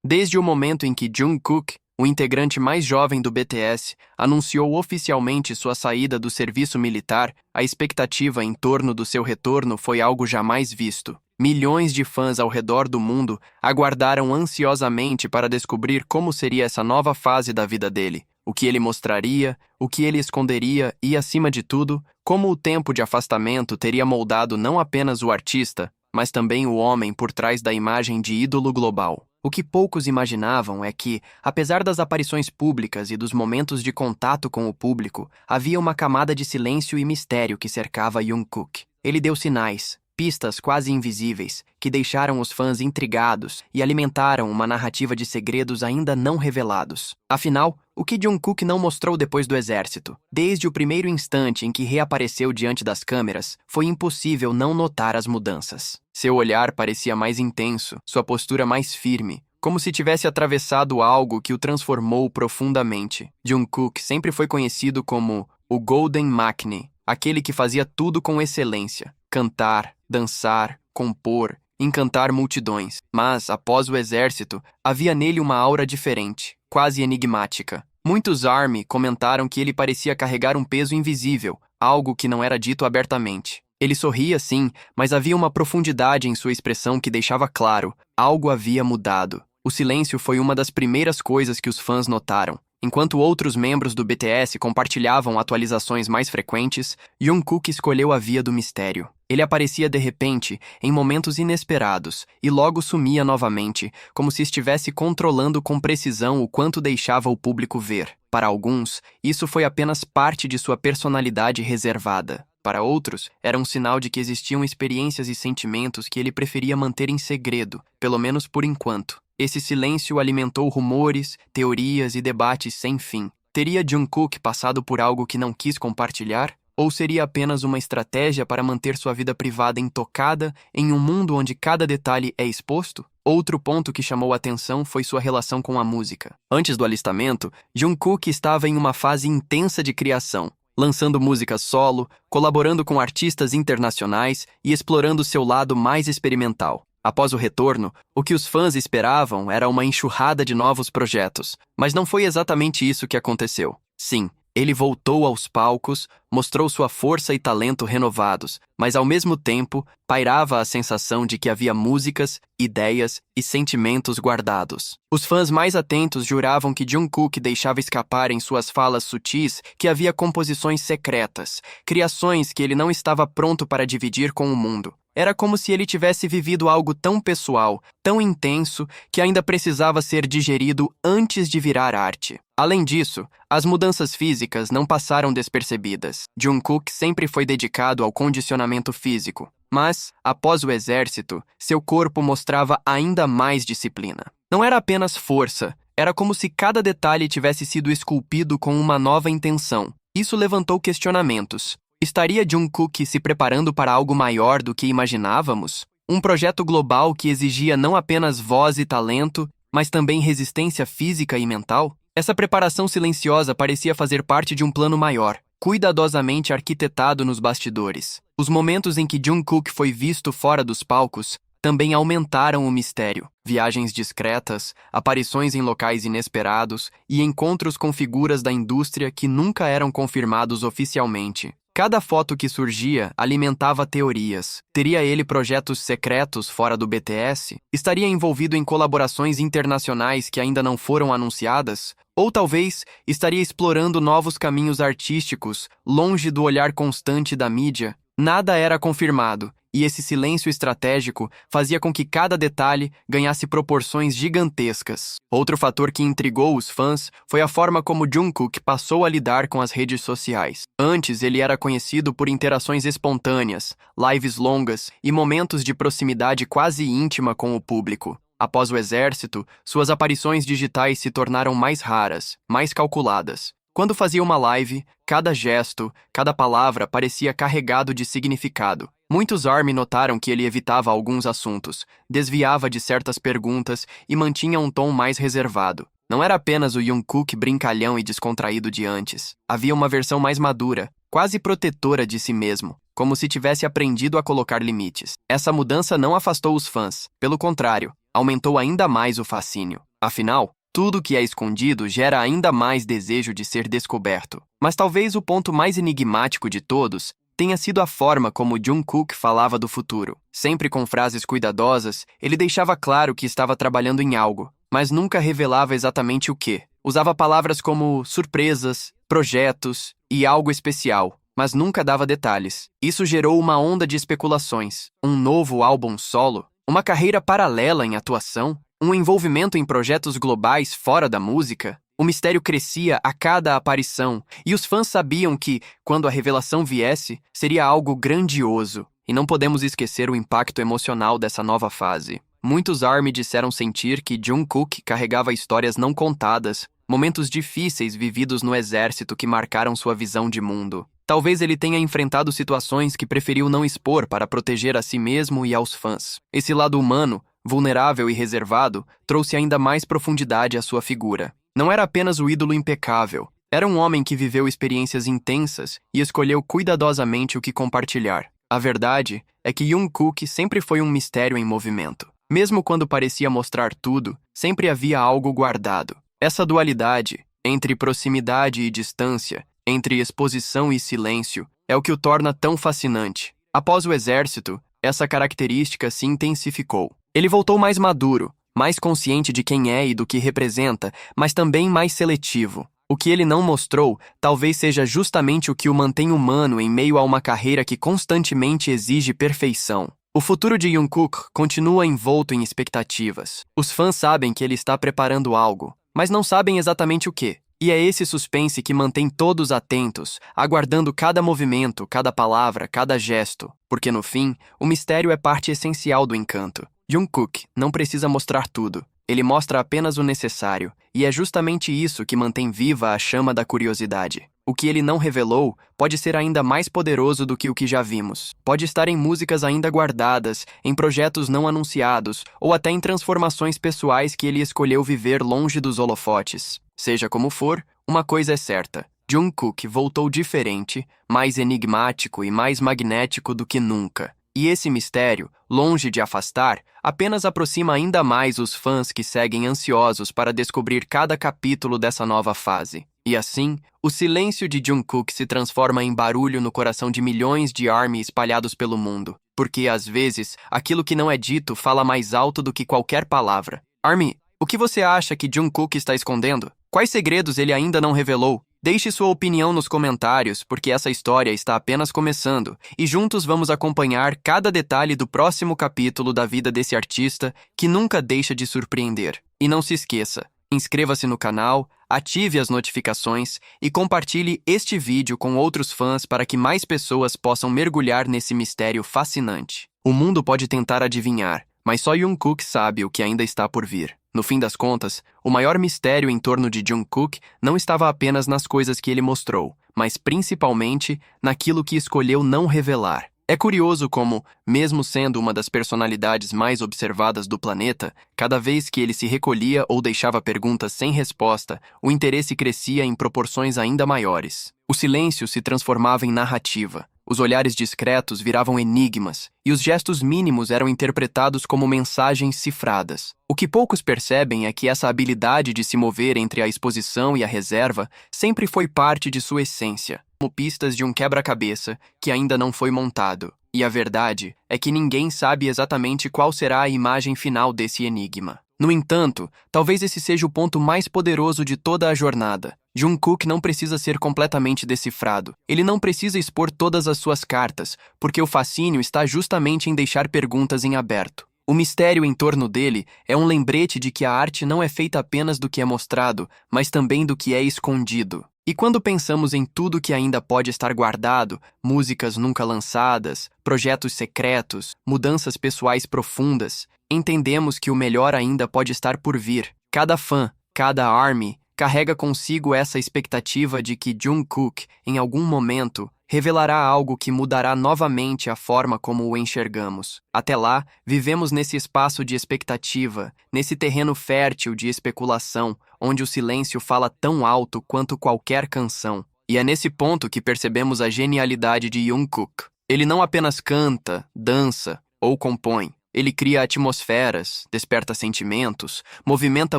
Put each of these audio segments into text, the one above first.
Desde o momento em que Jungkook, o integrante mais jovem do BTS, anunciou oficialmente sua saída do serviço militar, a expectativa em torno do seu retorno foi algo jamais visto. Milhões de fãs ao redor do mundo aguardaram ansiosamente para descobrir como seria essa nova fase da vida dele, o que ele mostraria, o que ele esconderia e, acima de tudo, como o tempo de afastamento teria moldado não apenas o artista, mas também o homem por trás da imagem de ídolo global. O que poucos imaginavam é que, apesar das aparições públicas e dos momentos de contato com o público, havia uma camada de silêncio e mistério que cercava Jungkook. Ele deu sinais, pistas quase invisíveis, que deixaram os fãs intrigados e alimentaram uma narrativa de segredos ainda não revelados. Afinal, o que Jungkook não mostrou depois do exército? Desde o primeiro instante em que reapareceu diante das câmeras, foi impossível não notar as mudanças. Seu olhar parecia mais intenso, sua postura mais firme, como se tivesse atravessado algo que o transformou profundamente. Jungkook sempre foi conhecido como o Golden Maknae, aquele que fazia tudo com excelência: cantar, dançar, compor, encantar multidões. Mas, após o exército, havia nele uma aura diferente, quase enigmática. Muitos ARMY comentaram que ele parecia carregar um peso invisível, algo que não era dito abertamente. Ele sorria, sim, mas havia uma profundidade em sua expressão que deixava claro: algo havia mudado. O silêncio foi uma das primeiras coisas que os fãs notaram. Enquanto outros membros do BTS compartilhavam atualizações mais frequentes, Jungkook escolheu a via do mistério. Ele aparecia de repente, em momentos inesperados, e logo sumia novamente, como se estivesse controlando com precisão o quanto deixava o público ver. Para alguns, isso foi apenas parte de sua personalidade reservada. Para outros, era um sinal de que existiam experiências e sentimentos que ele preferia manter em segredo, pelo menos por enquanto. Esse silêncio alimentou rumores, teorias e debates sem fim. Teria Jungkook passado por algo que não quis compartilhar? Ou seria apenas uma estratégia para manter sua vida privada intocada em um mundo onde cada detalhe é exposto? Outro ponto que chamou a atenção foi sua relação com a música. Antes do alistamento, Jungkook estava em uma fase intensa de criação, lançando música solo, colaborando com artistas internacionais e explorando seu lado mais experimental. Após o retorno, o que os fãs esperavam era uma enxurrada de novos projetos, mas não foi exatamente isso que aconteceu. Sim, ele voltou aos palcos, mostrou sua força e talento renovados, mas ao mesmo tempo pairava a sensação de que havia músicas, ideias e sentimentos guardados. Os fãs mais atentos juravam que Jungkook deixava escapar em suas falas sutis que havia composições secretas, criações que ele não estava pronto para dividir com o mundo. Era como se ele tivesse vivido algo tão pessoal, tão intenso, que ainda precisava ser digerido antes de virar arte. Além disso, as mudanças físicas não passaram despercebidas. Jungkook sempre foi dedicado ao condicionamento físico, mas, após o exército, seu corpo mostrava ainda mais disciplina. Não era apenas força, era como se cada detalhe tivesse sido esculpido com uma nova intenção. Isso levantou questionamentos. Estaria Jungkook se preparando para algo maior do que imaginávamos? Um projeto global que exigia não apenas voz e talento, mas também resistência física e mental? Essa preparação silenciosa parecia fazer parte de um plano maior, cuidadosamente arquitetado nos bastidores. Os momentos em que Jungkook foi visto fora dos palcos também aumentaram o mistério. Viagens discretas, aparições em locais inesperados e encontros com figuras da indústria que nunca eram confirmados oficialmente. Cada foto que surgia alimentava teorias. Teria ele projetos secretos fora do BTS? Estaria envolvido em colaborações internacionais que ainda não foram anunciadas? Ou talvez estaria explorando novos caminhos artísticos, longe do olhar constante da mídia? Nada era confirmado, e esse silêncio estratégico fazia com que cada detalhe ganhasse proporções gigantescas. Outro fator que intrigou os fãs foi a forma como Jungkook passou a lidar com as redes sociais. Antes, ele era conhecido por interações espontâneas, lives longas e momentos de proximidade quase íntima com o público. Após o exército, suas aparições digitais se tornaram mais raras, mais calculadas. Quando fazia uma live, cada gesto, cada palavra parecia carregado de significado. Muitos ARMY notaram que ele evitava alguns assuntos, desviava de certas perguntas e mantinha um tom mais reservado. Não era apenas o Jungkook brincalhão e descontraído de antes. Havia uma versão mais madura, quase protetora de si mesmo, como se tivesse aprendido a colocar limites. Essa mudança não afastou os fãs. Pelo contrário, aumentou ainda mais o fascínio. Afinal, tudo que é escondido gera ainda mais desejo de ser descoberto. Mas talvez o ponto mais enigmático de todos tenha sido a forma como Jungkook falava do futuro. Sempre com frases cuidadosas, ele deixava claro que estava trabalhando em algo, mas nunca revelava exatamente o que. Usava palavras como surpresas, projetos e algo especial, mas nunca dava detalhes. Isso gerou uma onda de especulações. Um novo álbum solo? Uma carreira paralela em atuação? Um envolvimento em projetos globais fora da música? O mistério crescia a cada aparição, e os fãs sabiam que, quando a revelação viesse, seria algo grandioso. E não podemos esquecer o impacto emocional dessa nova fase. Muitos ARMY disseram sentir que Jungkook carregava histórias não contadas, momentos difíceis vividos no exército que marcaram sua visão de mundo. Talvez ele tenha enfrentado situações que preferiu não expor para proteger a si mesmo e aos fãs. Esse lado humano, vulnerável e reservado, trouxe ainda mais profundidade à sua figura. Não era apenas o ídolo impecável, era um homem que viveu experiências intensas e escolheu cuidadosamente o que compartilhar. A verdade é que Jungkook sempre foi um mistério em movimento. Mesmo quando parecia mostrar tudo, sempre havia algo guardado. Essa dualidade, entre proximidade e distância, entre exposição e silêncio, é o que o torna tão fascinante. Após o exército, essa característica se intensificou. Ele voltou mais maduro, mais consciente de quem é e do que representa, mas também mais seletivo. O que ele não mostrou talvez seja justamente o que o mantém humano em meio a uma carreira que constantemente exige perfeição. O futuro de Jungkook continua envolto em expectativas. Os fãs sabem que ele está preparando algo, mas não sabem exatamente o que. E é esse suspense que mantém todos atentos, aguardando cada movimento, cada palavra, cada gesto. Porque no fim, o mistério é parte essencial do encanto. Jungkook não precisa mostrar tudo. Ele mostra apenas o necessário, e é justamente isso que mantém viva a chama da curiosidade. O que ele não revelou pode ser ainda mais poderoso do que o que já vimos. Pode estar em músicas ainda guardadas, em projetos não anunciados, ou até em transformações pessoais que ele escolheu viver longe dos holofotes. Seja como for, uma coisa é certa. Jungkook voltou diferente, mais enigmático e mais magnético do que nunca. E esse mistério, longe de afastar, apenas aproxima ainda mais os fãs que seguem ansiosos para descobrir cada capítulo dessa nova fase. E assim, o silêncio de Jungkook se transforma em barulho no coração de milhões de ARMY espalhados pelo mundo. Porque, às vezes, aquilo que não é dito fala mais alto do que qualquer palavra. ARMY, o que você acha que Jungkook está escondendo? Quais segredos ele ainda não revelou? Deixe sua opinião nos comentários, porque essa história está apenas começando, e juntos vamos acompanhar cada detalhe do próximo capítulo da vida desse artista que nunca deixa de surpreender. E não se esqueça, inscreva-se no canal, ative as notificações e compartilhe este vídeo com outros fãs para que mais pessoas possam mergulhar nesse mistério fascinante. O mundo pode tentar adivinhar, mas só Jungkook sabe o que ainda está por vir. No fim das contas, o maior mistério em torno de Jungkook não estava apenas nas coisas que ele mostrou, mas principalmente naquilo que escolheu não revelar. É curioso como, mesmo sendo uma das personalidades mais observadas do planeta, cada vez que ele se recolhia ou deixava perguntas sem resposta, o interesse crescia em proporções ainda maiores. O silêncio se transformava em narrativa. Os olhares discretos viravam enigmas, e os gestos mínimos eram interpretados como mensagens cifradas. O que poucos percebem é que essa habilidade de se mover entre a exposição e a reserva sempre foi parte de sua essência, como pistas de um quebra-cabeça que ainda não foi montado. E a verdade é que ninguém sabe exatamente qual será a imagem final desse enigma. No entanto, talvez esse seja o ponto mais poderoso de toda a jornada. Jungkook não precisa ser completamente decifrado. Ele não precisa expor todas as suas cartas, porque o fascínio está justamente em deixar perguntas em aberto. O mistério em torno dele é um lembrete de que a arte não é feita apenas do que é mostrado, mas também do que é escondido. E quando pensamos em tudo que ainda pode estar guardado, músicas nunca lançadas, projetos secretos, mudanças pessoais profundas, entendemos que o melhor ainda pode estar por vir. Cada fã, cada ARMY, carrega consigo essa expectativa de que Jungkook, em algum momento, revelará algo que mudará novamente a forma como o enxergamos. Até lá, vivemos nesse espaço de expectativa, nesse terreno fértil de especulação, onde o silêncio fala tão alto quanto qualquer canção. E é nesse ponto que percebemos a genialidade de Jungkook. Ele não apenas canta, dança ou compõe. Ele cria atmosferas, desperta sentimentos, movimenta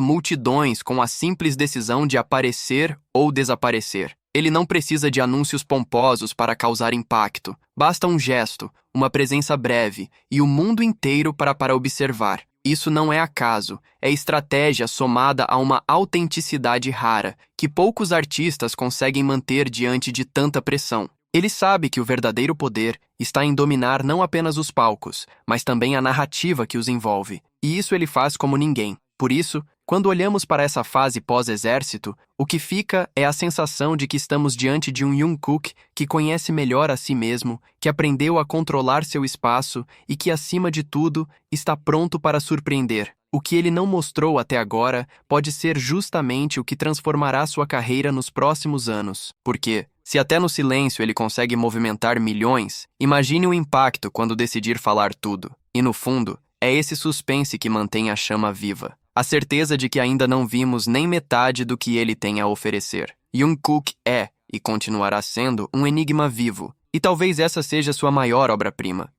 multidões com a simples decisão de aparecer ou desaparecer. Ele não precisa de anúncios pomposos para causar impacto. Basta um gesto, uma presença breve e o mundo inteiro para observar. Isso não é acaso, é estratégia somada a uma autenticidade rara, que poucos artistas conseguem manter diante de tanta pressão. Ele sabe que o verdadeiro poder está em dominar não apenas os palcos, mas também a narrativa que os envolve. E isso ele faz como ninguém. Por isso, quando olhamos para essa fase pós-exército, o que fica é a sensação de que estamos diante de um Jungkook que conhece melhor a si mesmo, que aprendeu a controlar seu espaço e que, acima de tudo, está pronto para surpreender. O que ele não mostrou até agora pode ser justamente o que transformará sua carreira nos próximos anos. Porque, se até no silêncio ele consegue movimentar milhões, imagine o impacto quando decidir falar tudo. E no fundo, é esse suspense que mantém a chama viva. A certeza de que ainda não vimos nem metade do que ele tem a oferecer. Jungkook é, e continuará sendo, um enigma vivo. E talvez essa seja sua maior obra-prima.